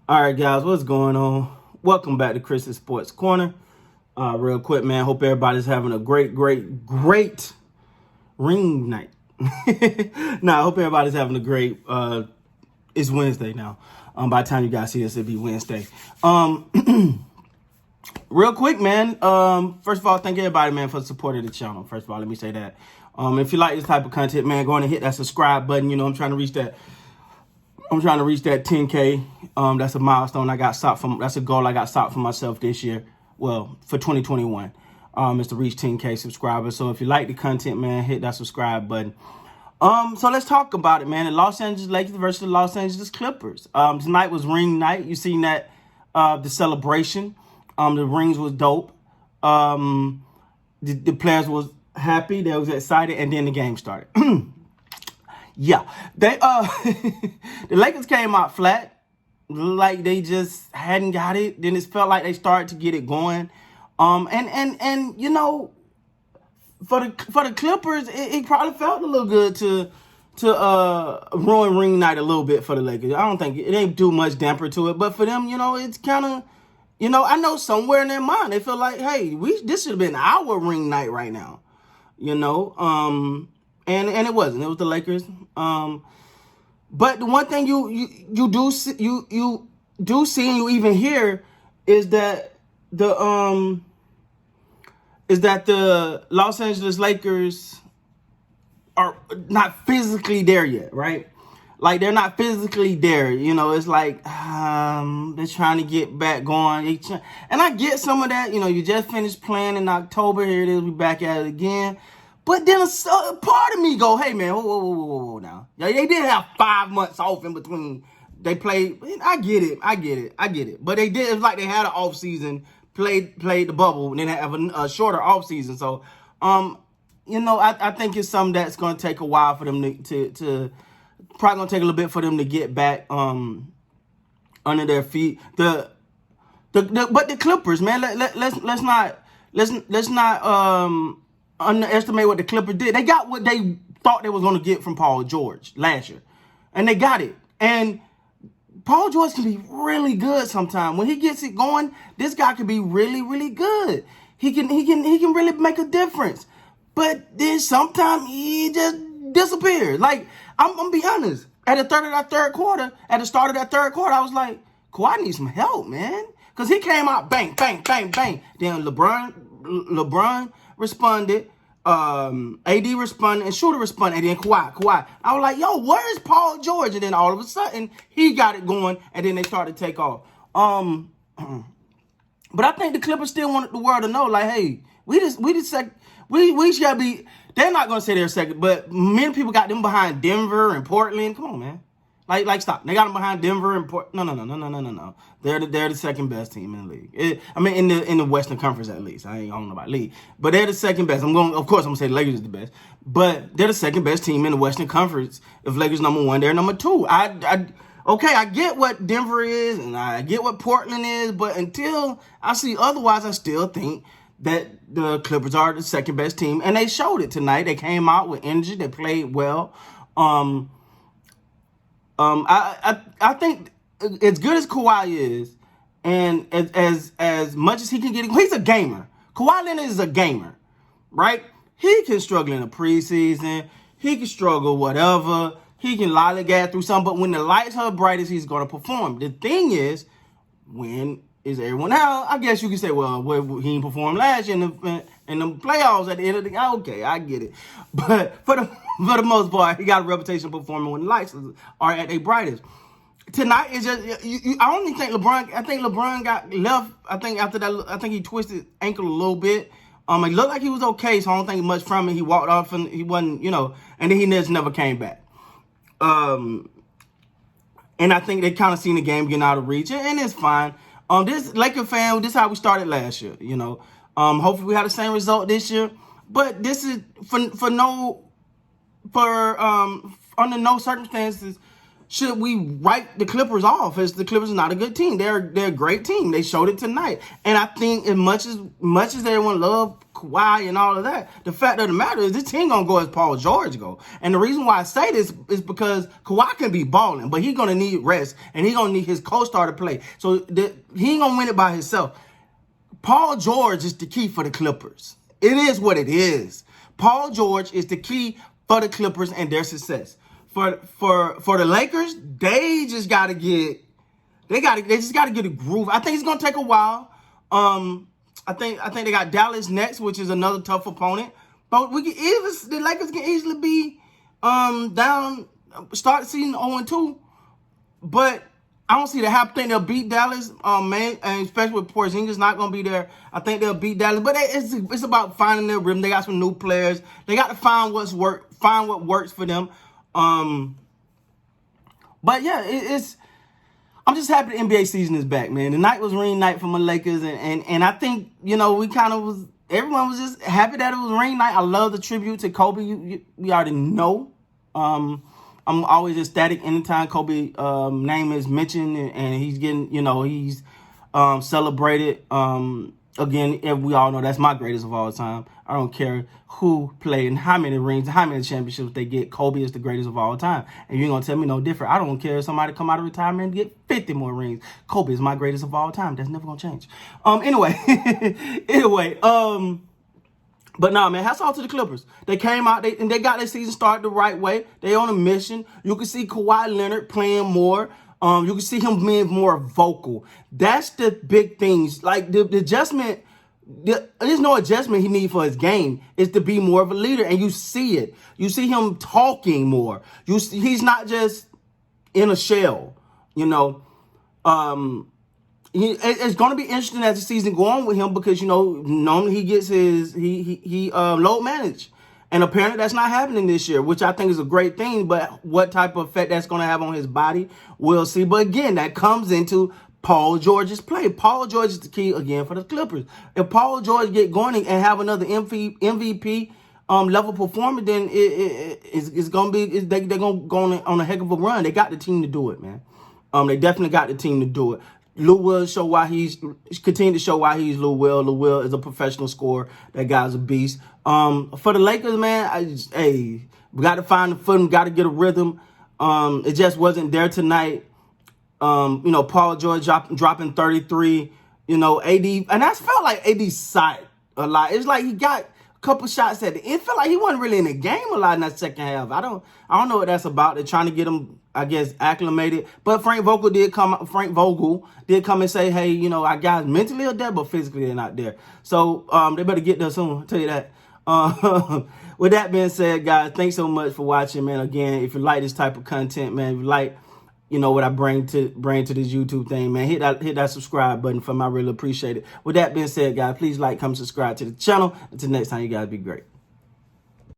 All right, guys, what's going on? Welcome back to Chris's Sports Corner. Real quick, man. Hope everybody's having a great ring night. I hope everybody's having a great. It's Wednesday now. By the time you guys see this, it'll be Wednesday. Real quick, man. First of all, thank everybody, man, for supporting the channel. First of all, let me say that. If you like this type of content, man, go on and hit that subscribe button. You know, I'm trying to reach that 10K. That's a milestone I got stopped from. That's a goal I got stopped for myself this year. Well, for 2021, is to reach 10K subscribers. So if you like the content, man, hit that subscribe button. So let's talk about it, man. The Los Angeles Lakers versus the Los Angeles Clippers. Tonight was ring night. You seen that, the celebration. The rings was dope. The players was happy. They was excited, and then the game started. Yeah, they the Lakers came out flat, like they just hadn't got it. Then it felt like they started to get it going, and you know, for the Clippers, it probably felt a little good to ruin ring night a little bit for the Lakers. I don't think it ain't too much damper to it, but for them, you know, it's kind of, you know, I know somewhere in their mind they feel like, hey, this should have been our ring night right now, you know. And it wasn't. It was the Lakers. But the one thing you do see and you even hear is that the Los Angeles Lakers are not physically there yet, right? Like, they're not physically there. You know, it's like they're trying to get back going. And I get some of that. You know, you just finished playing in October. Here it is. We back at it again. But then a part of me go, hey, man, whoa, now. Yeah, they did have 5 months off in between. They played. I get it. But they did. It was like they had an off season, played the bubble, and then have a shorter off season. So, you know, I think it's something that's going to take a while for them to probably going to take a little bit for them to get back under their feet. But the Clippers, man, let's not underestimate what the Clippers did. They got what they thought they was going to get from Paul George last year, and they got it. And Paul George can be really good sometimes. When he gets it going, this guy can be really good. He can really make a difference. But then sometimes he just disappears. Like, I'm gonna be honest. At the start of that third quarter, I was like, Kawhi needs some help, man, because he came out bang. Then LeBron responded, AD responded, and Shooter responded, and then Kawhi. I was like, yo, where's Paul George? And then all of a sudden, he got it going, and then they started to take off. But I think the Clippers still wanted the world to know, like, hey, we just gotta be. They're not gonna say they're second, but many people got them behind Denver and Portland. Come on, man. Like, stop. They got them behind Denver and Portland. No. They're the second best team in the league. In the Western Conference at least. I don't know about league, but they're the second best. Of course, I'm gonna say the Lakers is the best, but they're the second best team in the Western Conference. If Lakers number one, they're number two. Okay, I get what Denver is and I get what Portland is, but until I see otherwise, I still think that the Clippers are the second best team, and they showed it tonight. They came out with energy. They played well. I think as good as Kawhi is, and as much as he can get, he's a gamer. Kawhi Leonard is a gamer, right? He can struggle in the preseason. He can struggle whatever. He can lollygag through something. But when the lights are brightest, he's going to perform. The thing is, when is everyone out? I guess you can say, well, he didn't perform last year in the playoffs at the end of the. Okay, I get it. But for the most part, he got a reputation of performing when the lights are at their brightest. Tonight is just I only think LeBron. I think LeBron got left. I think after that, I think he twisted ankle a little bit. It looked like he was okay, so I don't think much from it. He walked off and he wasn't, you know, and then he just never came back. And I think they kind of seen the game getting out of reach, and it's fine. This Laker fan, this is how we started last year, you know. Hopefully we have the same result this year, but this is under no circumstances should we write the Clippers off as the Clippers are not a good team. They're a great team. They showed it tonight, and I think as much as everyone loved Kawhi and all of that. The fact of the matter is this team gonna go as Paul George go. And the reason why I say this is because Kawhi can be balling, but he's gonna need rest and he's gonna need his co-star to play. So he ain't gonna win it by himself. Paul George is the key for the Clippers. It is what it is. Paul George is the key for the Clippers and their success. For the Lakers, they just gotta get they just gotta get a groove. I think it's gonna take a while. I think they got Dallas next, which is another tough opponent. But the Lakers can easily be down, start the season 0-2. But I don't see that happen. I think they'll beat Dallas, man, and especially with Porzingis not gonna be there. I think they'll beat Dallas, but it's about finding their rhythm. They got some new players. They got to find what works for them. But yeah, I'm just happy the NBA season is back, man. The night was ring night for my Lakers, and I think everyone was just happy that it was ring night. I love the tribute to Kobe. We already know. I'm always ecstatic anytime Kobe name is mentioned and he's getting, he's celebrated. Again, we all know that's my greatest of all time. I don't care who played and how many rings, how many championships they get. Kobe is the greatest of all time. And you're going to tell me no different. I don't care if somebody come out of retirement and get 50 more rings. Kobe is my greatest of all time. That's never going to change. Anyway, but nah, man, hats off to the Clippers. They came out and they got their season started the right way. They on a mission. You can see Kawhi Leonard playing more. You can see him being more vocal. That's the big things. Like the adjustment, there's no adjustment he needs for his game. Is to be more of a leader, and you see it. You see him talking more. He's not just in a shell. It's going to be interesting as the season go on with him because normally he gets he load manage. And apparently that's not happening this year, which I think is a great thing. But what type of effect that's going to have on his body, we'll see. But again, that comes into Paul George's play. Paul George is the key again for the Clippers. If Paul George get going and have another MVP level performance, then it's going to be they're going to go on a heck of a run. They got the team to do it, man. They definitely got the team to do it. Lou Will continue to show why he's Lou Will. Lou Will is a professional scorer. That guy's a beast. For the Lakers, man, we got to find the footing, got to get a rhythm. It just wasn't there tonight. Paul George dropping 33. AD, and that felt like AD sight a lot. It's like he got a couple shots at the end. It felt like he wasn't really in the game a lot in that second half. I don't know what that's about. They're trying to get him, I guess, acclimated. But Frank Vogel did come and say, hey, our guys mentally are there, but physically they're not there. So they better get there soon. I'll tell you that. With that being said, guys, thanks so much for watching, man. Again, if you like this type of content, man, if you like, what I bring to this YouTube thing, man, hit that subscribe button for me. I really appreciate it. With that being said, guys, please like, comment, subscribe to the channel. Until next time, you guys be great.